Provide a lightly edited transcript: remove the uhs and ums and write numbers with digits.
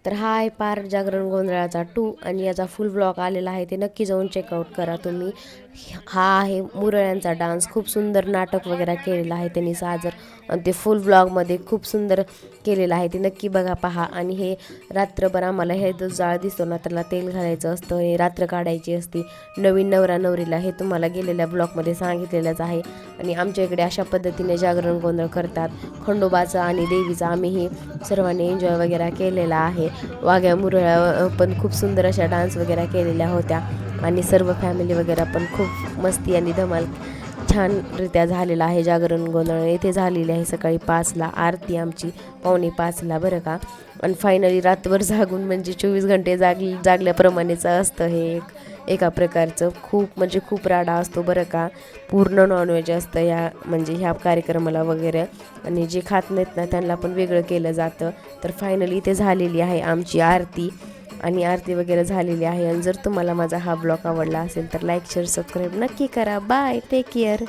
तर हा आहे पार जागरण गोंधळाचा 2 आणि याचा फुल ब्लॉग आलेला आहे, ते नक्की जाऊन चेकआउट करा तुम्ही. हा आहे मुरळ्यांचा डान्स, खूप सुंदर नाटक वगैरे केलेलं आहे त्यांनी सादर आणि ते फुल ब्लॉगमध्ये खूप सुंदर केलेलं आहे, ते नक्की बघा पहा. आणि हे रात्रभर आम्हाला हे जो जाळ दिसतो ना त्याला तेल घालायचं असतं, हे रात्र काढायची असते नवीन नवरा नवरीला, हे तुम्हाला गेलेल्या ब्लॉगमध्ये सांगितलेलंच आहे. आणि आमच्या इकडे अशा पद्धतीने जागरण गोंधळ करतात खंडोबाचं आणि देवीचं. आम्ही सर्वांनी एन्जॉय वगैरे केलेला आहे. वाघ्या मुरळ्या पण खूप सुंदर अशा डान्स वगैरे केलेल्या होत्या आणि सर्व फॅमिली वगैरे पण खूप मस्ती आणि धमाल छानरित्या झालेला आहे. जागरण गोंधळ येथे झालेली आहे सकाळी 5ला आरती आमची, 4:45ला बरं का. आणि फायनली रातभर जागून म्हणजे 24 घंटे जागल्याप्रमाणेच असतं हे एका प्रकारचं. खूप म्हणजे खूप राडा असतो बरं का. पूर्ण नॉनव्हेज असतं म्हणजे ह्या कार्यक्रमाला वगैरे, आणि जे खात नाहीत ना त्यांना पण वेगळं केलं जातं. तर फायनली इथे झालेली आहे आमची आरती आणि आरती वगैरे झालेली आहे. आणि जर तुम्हाला माझा हा ब्लॉग आवडला असेल तर लाईक शेअर सबस्क्राईब नक्की करा. Bye, take care.